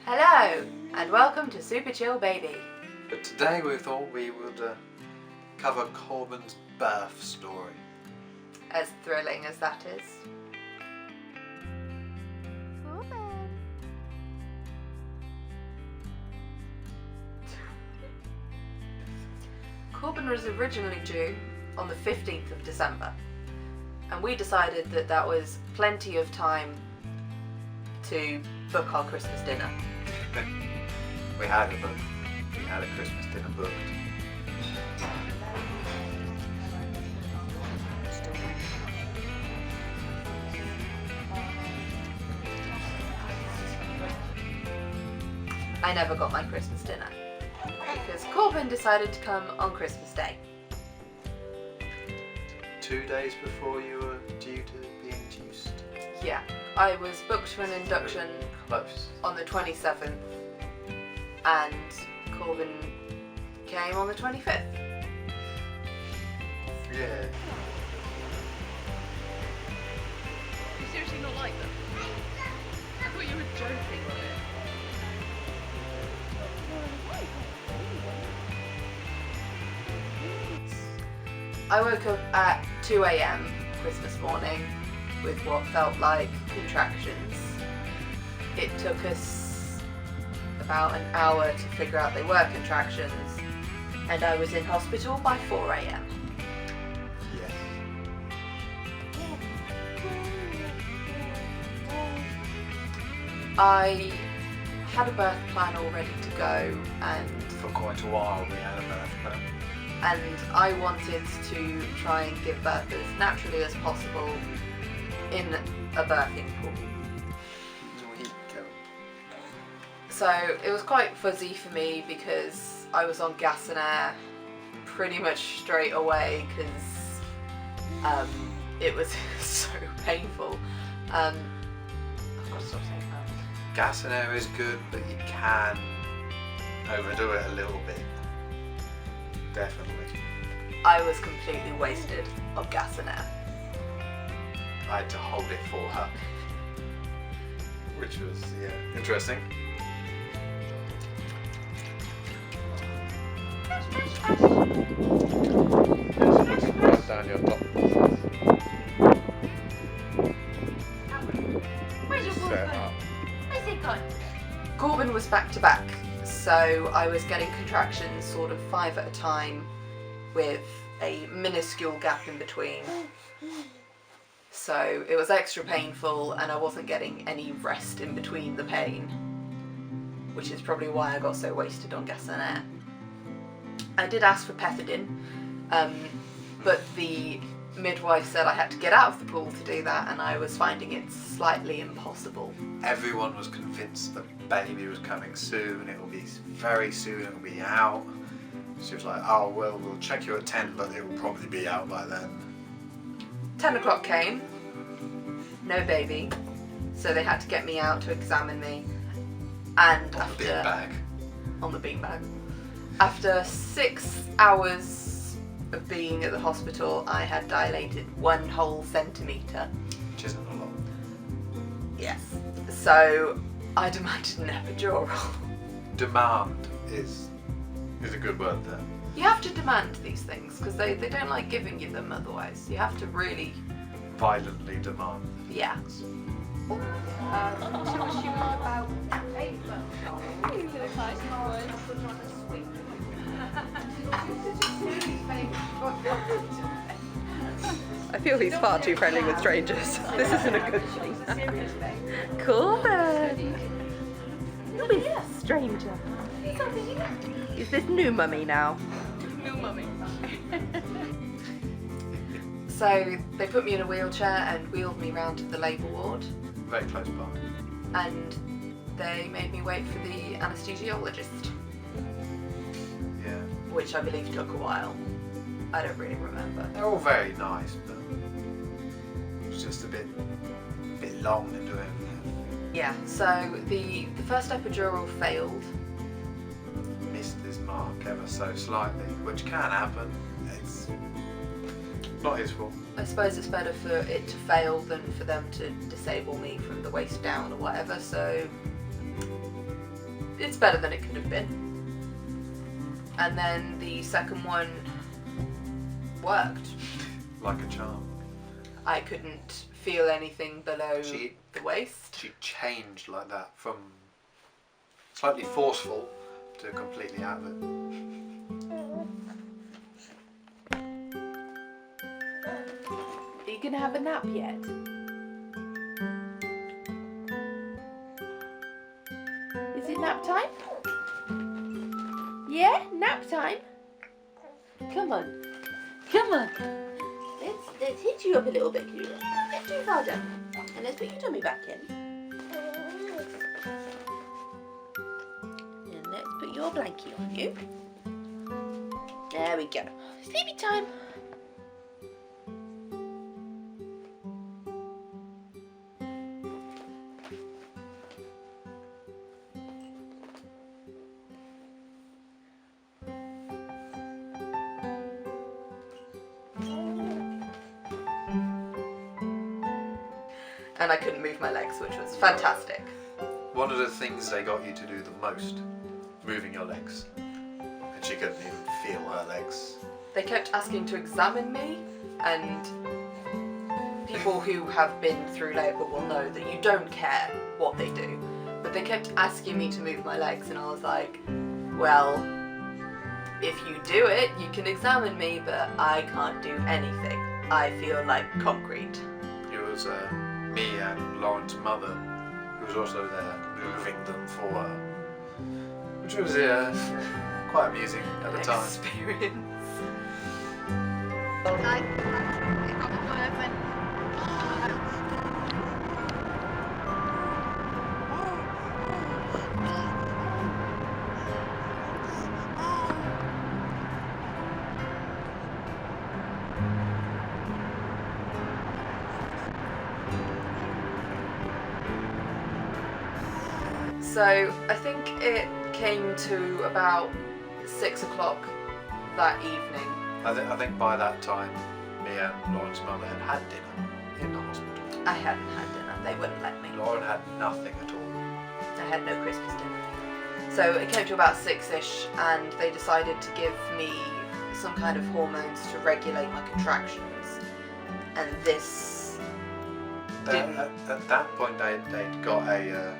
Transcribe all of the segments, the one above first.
Hello, and welcome to Super Chill Baby. But today we thought we would cover Korben's birth story. As thrilling as that is. Korben was originally due on the 15th of December, and we decided that that was plenty of time to book our Christmas dinner. We had a Christmas dinner booked. I never got my Christmas dinner because Korben decided to come on Christmas Day. 2 days before you were due to be induced. Yeah, I was booked for an induction Close. on the 27th and Korben came on the 25th. Yeah. You seriously not like them? I thought you were joking on it. I woke up at 2 AM Christmas morning with what felt like contractions. It took us about an hour to figure out they were contractions, and I was in hospital by 4 AM. Yes. I had a birth plan all ready to go, and For quite a while we had a birth plan. I wanted to try and give birth as naturally as possible in a birthing pool. So it was quite fuzzy for me because I was on gas and air pretty much straight away because it was so painful. I've got to stop saying that. Gas and air is good, but you can overdo it a little bit. Definitely. I was completely wasted on gas and air. I had to hold it for her. Which was, yeah, interesting. Right down your top. Where's your ball Set gone? up. Where's it gone? Korben was back to back, so I was getting contractions sort of 5 at a time with a minuscule gap in between. So it was extra painful and I wasn't getting any rest in between the pain, which is probably why I got so wasted on gas and air. I did ask for pethidine, but the midwife said I had to get out of the pool to do that, and I was finding it slightly impossible. Everyone was convinced the baby was coming soon, it will be very soon, it will be out. She was like, oh well, we'll check you at 10, but it will probably be out by then. 10 o'clock came, no baby, so they had to get me out to examine me, and On the big bag. on the beanbag. After 6 hours of being at the hospital, I had dilated 1 whole centimetre. Which isn't a lot. Yes. So I demanded an epidural. Demand is a good word there. You have to demand these things because they don't like giving you them otherwise. You have to really, Violently demand. yeah. I feel he's far too friendly with strangers. This isn't a good thing. Korben! Who is this stranger? Is this new mummy now? New mummy. So they put me in a wheelchair and wheeled me round to the labour ward, Very close by. and they made me wait for the anaesthesiologist, Yeah. which I believe took a while. I don't really remember. They're all very nice, but it's just a bit long to do everything. Yeah, so the first epidural failed. Missed his mark ever so slightly, which can happen. It's not his fault. I suppose it's better for it to fail than for them to disable me from the waist down or whatever, so it's better than it could have been. And then the second one worked. Like a charm. I couldn't feel anything below the waist. She changed like that from slightly forceful to completely out of it. Are you gonna have a nap yet? Is it nap time? Yeah, nap time. Come on, come on. Let's hitch you up a little bit. You're a little bit too far down. And let's put your tummy back in. And let's put your blankie on you. There we go. Sleepy time. And I couldn't move my legs, which was fantastic. One of the things they got you to do the most, moving your legs. And she couldn't even feel her legs. They kept asking to examine me, and people who have been through labour will know that you don't care what they do. But they kept asking me to move my legs, and I was like, well, if you do it, you can examine me, but I can't do anything. I feel like concrete. It was me and Lauren's mother, who was also there moving them for her, which was quite amusing at the time. Experience. So I think it came to about 6 o'clock that evening. I think by that time, me and Lauren's mother had dinner in the hospital. I hadn't had dinner, they wouldn't let me. Lauren had nothing at all. I had no Christmas dinner. So it came to about 6-ish, and they decided to give me some kind of hormones to regulate my contractions. And this didn't... At that point, they'd got a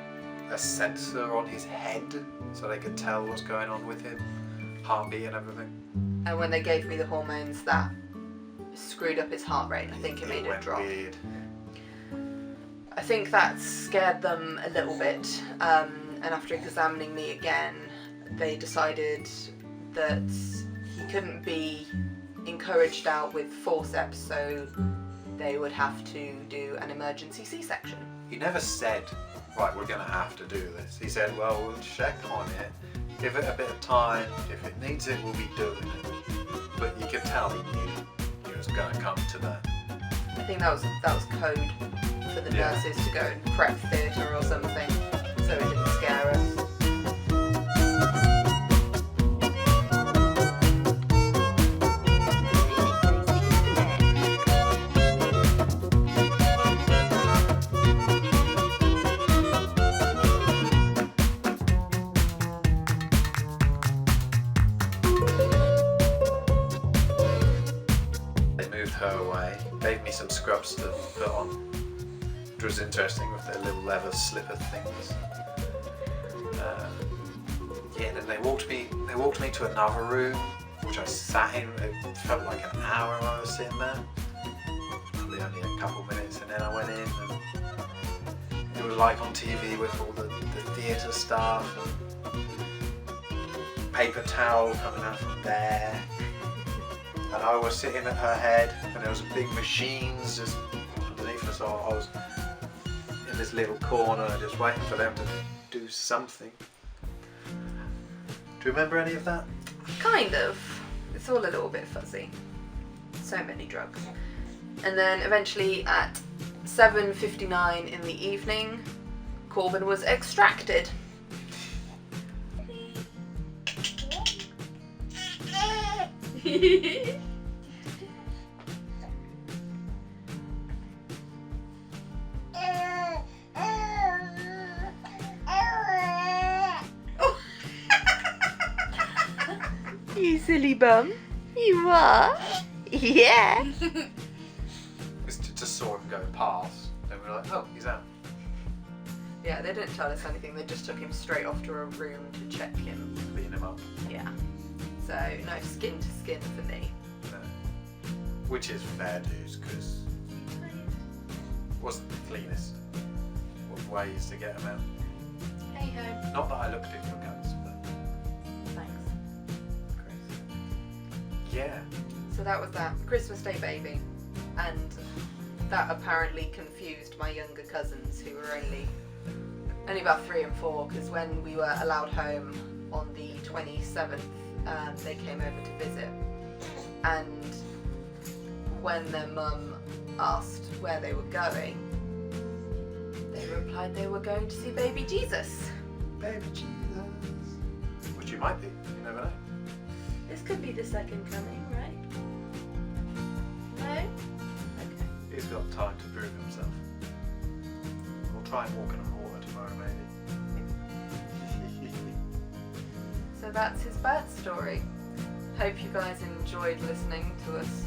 sensor on his head, so they could tell what's going on with him, heartbeat and everything. And when they gave me the hormones, that screwed up his heart rate. I think it made it drop. Weird. I think that scared them a little bit, and after examining me again, they decided that he couldn't be encouraged out with forceps, so they would have to do an emergency C-section. He never said, right, we're going to have to do this. He said, well, we'll check on it, give it a bit of time, if it needs it, we'll be doing it. But you could tell he knew it was going to come to that. I think that was code for the nurses to go and prep theatre or something, so it didn't scare us. Her away, gave me some scrubs to put on, which was interesting with their little leather slipper things. Then they walked me to another room, which I sat in. It felt like an hour I was sitting there. Probably only a couple minutes, and then I went in, and it was like on TV with all the theatre stuff and paper towel coming out from there. And I was sitting at her head, and there was big machines just underneath us. So I was in this little corner, just waiting for them to do something. Do you remember any of that? Kind of. It's all a little bit fuzzy. So many drugs. And then eventually at 7:59 in the evening, Korben was extracted. silly bum. You are. Yeah. We just saw him go past, and we were like, oh, he's out. Yeah, they didn't tell us anything. They just took him straight off to a room to check him. Clean him up. Yeah. So no skin to skin for me. No. Which is fair dues, because it wasn't the cleanest of ways to get him out. Hey ho. Not that I looked at your guts, but Thanks. crazy. Yeah. So that was that Christmas Day baby, and that apparently confused my younger cousins who were only about 3 and 4, because when we were allowed home on the 27th, they came over to visit, and when their mum asked where they were going, they replied they were going to see baby Jesus. Baby Jesus. Which you might be, you never know. This could be the second coming, right? No? Okay. He's got time to prove himself. We'll try and walk in on water tomorrow, maybe. So that's his birth story. Hope you guys enjoyed listening to us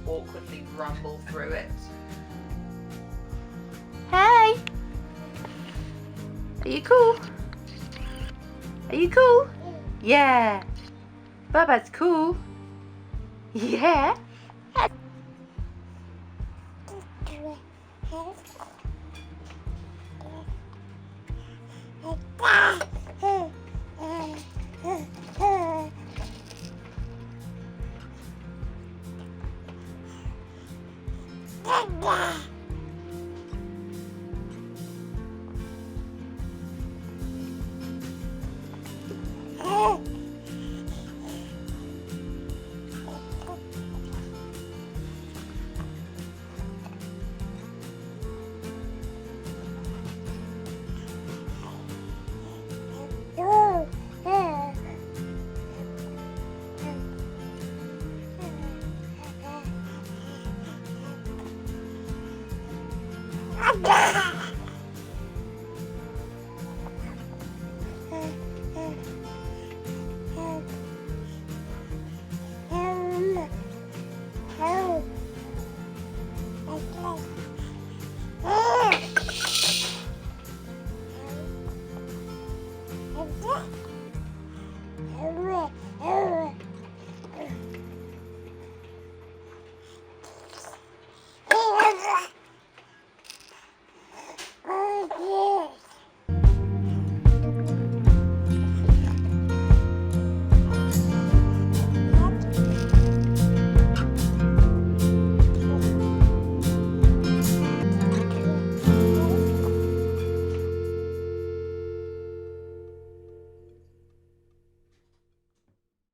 awkwardly rumble through it. Hey! Are you cool? Are you cool? Yeah. Baba's cool. Yeah. Yeah.